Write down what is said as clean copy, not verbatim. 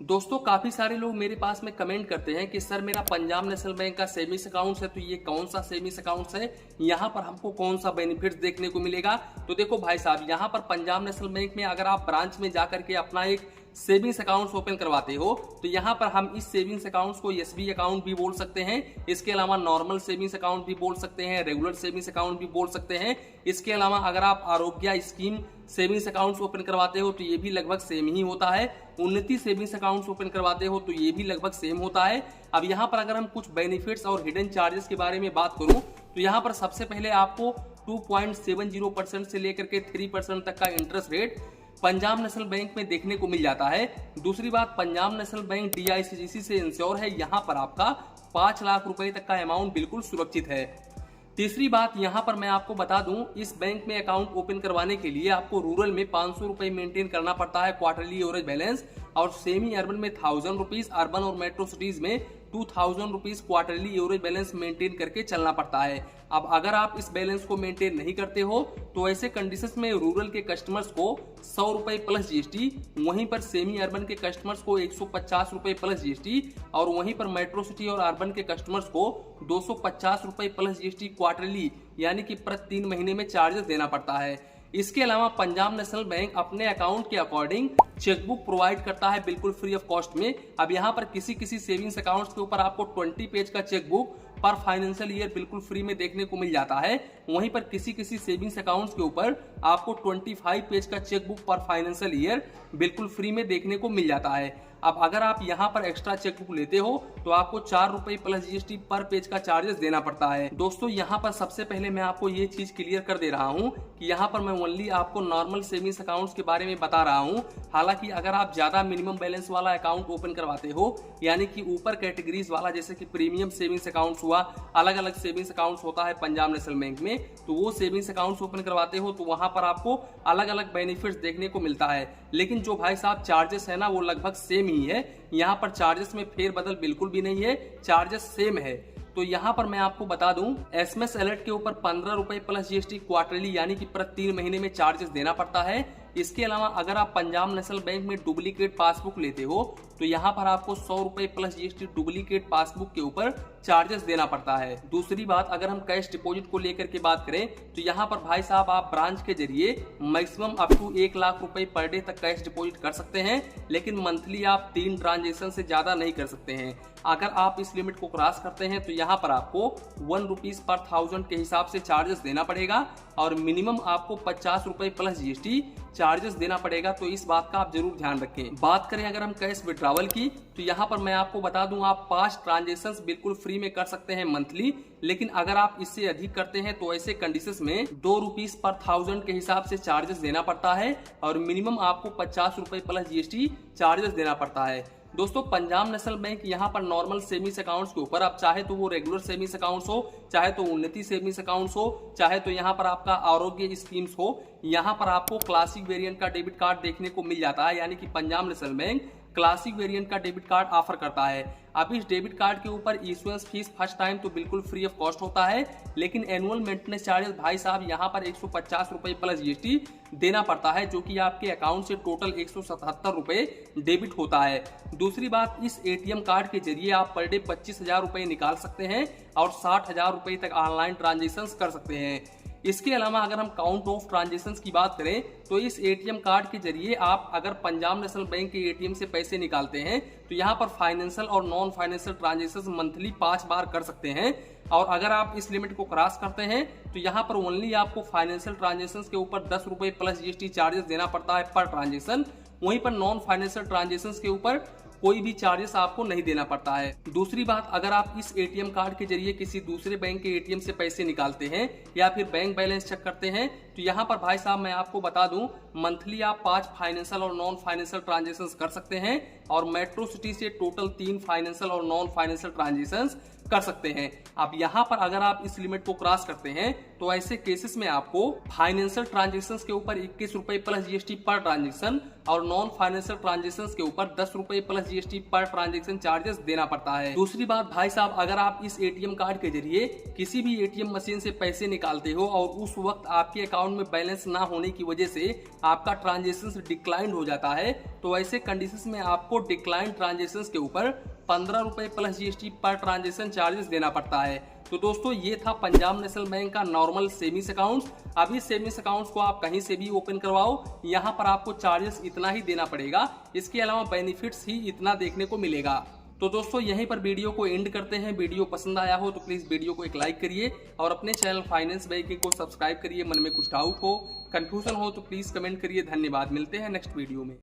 दोस्तों काफी सारे लोग मेरे पास में कमेंट करते हैं कि सर मेरा पंजाब नेशनल बैंक का सेविंग्स अकाउंट है, तो ये कौन सा सेविंग्स अकाउंट है, यहाँ पर हमको कौन सा बेनिफिट्स देखने को मिलेगा। तो देखो भाई साहब, यहाँ पर पंजाब नेशनल बैंक में अगर आप ब्रांच में जाकर के अपना एक सेविंग्स अकाउंट ओपन करवाते हो तो यहाँ पर हम इस सेविंग्स अकाउंट को एसबी अकाउंट भी बोल सकते हैं। इसके अलावा नॉर्मल सेविंग्स अकाउंट भी बोल सकते हैं, रेगुलर सेविंग्स अकाउंट भी बोल सकते हैं। इसके अलावा अगर आप आरोग्य स्कीम सेविंग्स अकाउंट ओपन करवाते हो तो ये भी लगभग सेम ही होता है। उन्नति सेविंग्स अकाउंट ओपन करवाते हो तो ये भी लगभग सेम होता है। अब यहाँ पर अगर हम कुछ बेनिफिट्स और हिडन चार्जेस के बारे में बात करूं तो यहाँ पर सबसे पहले आपको 2.70% से लेकर के 3% तक का interest rate Punjab national bank में देखने को मिल जाता है। दूसरी बात, पंजाब नेशनल बैंक DICGC से इंश्योर है, यहाँ पर आपका 5 लाख रुपए तक का अमाउंट बिल्कुल सुरक्षित है। तीसरी बात, यहाँ पर मैं आपको बता दूं, इस बैंक में अकाउंट ओपन करवाने के लिए आपको रूरल में 500 रुपए मेंटेन करना पड़ता है क्वार्टरली एवरेज बैलेंस, और सेमी अर्बन में 1000 रुपीज, अर्बन और मेट्रो सिटीज में 2000 rupees quarterly average balance maintain करके चलना पड़ता है। अब अगर आप इस बैलेंस को मेंटेन नहीं करते हो तो ऐसे कंडीशंस में रूरल के कस्टमर्स को 100 रुपए प्लस GST, वहीं पर सेमी अर्बन के कस्टमर्स को 150 रुपए प्लस GST, और वहीं पर मेट्रो सिटी और अर्बन के कस्टमर्स को 250 रुपए प्लस GST क्वार्टरली यानी कि प्रति 3 महीने में चार्जेस देना पड़ता है। इसके अलावा पंजाब नेशनल बैंक अपने अकाउंट के अकॉर्डिंग चेकबुक प्रोवाइड करता है बिल्कुल फ्री ऑफ कॉस्ट में। अब यहाँ पर किसी सेविंग्स अकाउंट्स के ऊपर आपको 20 पेज का चेकबुक पर फाइनेंशियल ईयर बिल्कुल फ्री में देखने को मिल जाता है। वहीं पर किसी सेविंग्स अकाउंट्स के ऊपर आपको 25 पेज का चेकबुक पर फाइनेंशियल ईयर बिल्कुल फ्री में देखने को मिल जाता है। अब अगर आप यहाँ पर एक्स्ट्रा चेकबुक लेते हो तो आपको 4 रुपए प्लस GST पर पेज का चार्जेस देना पड़ता है। दोस्तों यहाँ पर सबसे पहले मैं आपको ये चीज क्लियर कर दे रहा हूँ कि यहाँ पर मैं ओनली आपको नॉर्मल सेविंग्स अकाउंट्स के बारे में बता रहा हूँ। हालांकि अगर आप ज्यादा मिनिमम बैलेंस वाला अकाउंट ओपन करवाते हो, यानी कि ऊपर कैटेगरीज वाला, जैसे कि प्रीमियम सेविंग्स अकाउंट्स हुआ, अलग अलग सेविंग्स अकाउंट्स होता है पंजाब नेशनल बैंक में, तो वो सेविंग्स अकाउंट्स ओपन करवाते हो तो वहां पर आपको अलग अलग बेनिफिट्स देखने को मिलता है। लेकिन जो भाई साहब चार्जेस है ना, वो लगभग सेम ही है। यहाँ पर चार्जेस में फेरबदल बिल्कुल भी नहीं है, चार्जेस सेम है। तो यहाँ पर मैं आपको बता दूं, SMS अलर्ट के ऊपर 15 रुपए प्लस GST क्वार्टरली यानी कि प्रति 3 महीने में चार्जेस देना पड़ता है। इसके अलावा अगर आप पंजाब नेशनल बैंक में डुप्लीकेट पासबुक लेते हो तो यहाँ पर आपको 100 रुपए प्लस GST डुप्लीकेट पासबुक के ऊपर चार्जेस देना पड़ता है। दूसरी बात, अगर हम कैश डिपॉजिट को लेकर के बात करें तो यहाँ पर भाई साहब आप ब्रांच के जरिए मैक्सिमम अप टू 1 लाख रुपए पर डे तक कैश डिपॉजिट कर सकते हैं, लेकिन मंथली आप 3 ट्रांजेक्शन से ज्यादा नहीं कर सकते हैं। अगर आप इस लिमिट को क्रॉस करते हैं तो यहाँ पर आपको 1 रुपीज पर 1000 के हिसाब से चार्जेस देना पड़ेगा, और मिनिमम आपको 50 रुपए प्लस GST चार्जेस देना पड़ेगा। तो इस बात का आप जरूर ध्यान रखें। बात करें अगर हम कैश विड्रॉवल की तो यहाँ पर मैं आपको बता दूं, आप 5 ट्रांजेक्शंस बिल्कुल फ्री में कर सकते हैं मंथली, लेकिन अगर आप इससे अधिक करते हैं तो ऐसे कंडीशंस में 2 रुपीज पर 1000 के हिसाब से चार्जेस देना पड़ता है, और मिनिमम आपको 50 रुपए प्लस GST चार्जेस देना पड़ता है। दोस्तों पंजाब नेशनल बैंक यहाँ पर नॉर्मल सेविंग्स अकाउंट्स के ऊपर, आप चाहे तो वो रेगुलर सेविंग्स अकाउंट्स हो, चाहे तो उन्नति सेविंग्स अकाउंट्स हो, चाहे तो यहाँ पर आपका आरोग्य स्कीम्स हो, यहाँ पर आपको क्लासिक वेरिएंट का डेबिट कार्ड देखने को मिल जाता है। यानी कि Punjab national bank classic variant का डेबिट कार्ड ऑफर करता है। अब इस डेबिट कार्ड के ऊपर इशुएंस फीस फर्स्ट टाइम तो बिल्कुल फ्री ऑफ कॉस्ट होता है, लेकिन एनुअल मेंटेनेंस चार्जेस भाई साहब यहाँ पर 150 रुपए प्लस GST देना पड़ता है, जो कि आपके अकाउंट से टोटल 177 रुपए डेबिट होता है। दूसरी बात, इस ATM कार्ड के जरिए आप पर डे 25,000 रुपए निकाल सकते हैं और 60,000 रुपए तक ऑनलाइन ट्रांजेक्शन कर सकते हैं। इसके अलावा अगर हम काउंट ऑफ ट्रांजेक्शंस की बात करें तो इस ATM कार्ड के जरिए आप अगर पंजाब नेशनल बैंक के ATM से पैसे निकालते हैं तो यहाँ पर फाइनेंशियल और नॉन फाइनेंशियल ट्रांजेक्शंस मंथली 5 बार कर सकते हैं, और अगर आप इस लिमिट को क्रॉस करते हैं तो यहाँ पर ओनली आपको फाइनेंशियल ट्रांजेक्शंस के ऊपर 10 रुपए प्लस GST चार्जेस देना पड़ता है पर ट्रांजेक्शन। वहीं पर नॉन फाइनेंशियल ट्रांजेक्शंस के ऊपर कोई भी चार्जेस आपको नहीं देना पड़ता है। दूसरी बात, अगर आप इस ATM कार्ड के जरिए किसी दूसरे बैंक के ATM से पैसे निकालते हैं या फिर बैंक बैलेंस चेक करते हैं तो यहाँ पर भाई साहब मैं आपको बता दूं, मंथली आप 5 फाइनेंशियल और नॉन फाइनेंशियल ट्रांजेक्शंस कर सकते हैं, और मेट्रो सिटी से टोटल 3 फाइनेंशियल और नॉन फाइनेंशियल ट्रांजेक्शंस कर सकते हैं। अब यहाँ पर अगर आप इस लिमिट को क्रॉस करते हैं तो ऐसे केसेस में आपको फाइनेंशियल ट्रांजेक्शन के ऊपर 21 रुपए प्लस जीएसटी पर ट्रांजेक्शन और नॉन फाइनेंशियल ट्रांजेक्शन के ऊपर 10 रुपए plus GST per transaction charges देना पड़ता है। दूसरी बात भाई साहब, अगर आप इस एटीएम कार्ड के जरिए किसी भी एटीएम मशीन से पैसे निकालते हो और उस वक्त आपके अकाउंट में बैलेंस ना होने की वजह से आपका ट्रांजेक्शन डिक्लाइन हो जाता है, तो ऐसे कंडीशंस में आपको डिक्लाइन ट्रांजेक्शन के ऊपर 15 रुपए plus GST per transaction charges देना पड़ता है। तो दोस्तों ये था पंजाब नेशनल बैंक का नॉर्मल सेविंग्स अकाउंट्स। अभी सेविंग्स अकाउंट्स को आप कहीं से भी ओपन करवाओ, यहाँ पर आपको चार्जेस इतना ही देना पड़ेगा, इसके अलावा बेनिफिट्स ही इतना देखने को मिलेगा। तो दोस्तों यहीं पर वीडियो को एंड करते हैं। वीडियो पसंद आया हो तो प्लीज वीडियो को एक लाइक करिए और अपने चैनल फाइनेंस बैंकिंग को सब्सक्राइब करिए। मन में कुछ डाउट हो, कंफ्यूजन हो तो प्लीज कमेंट करिए। धन्यवाद, मिलते हैं नेक्स्ट वीडियो में।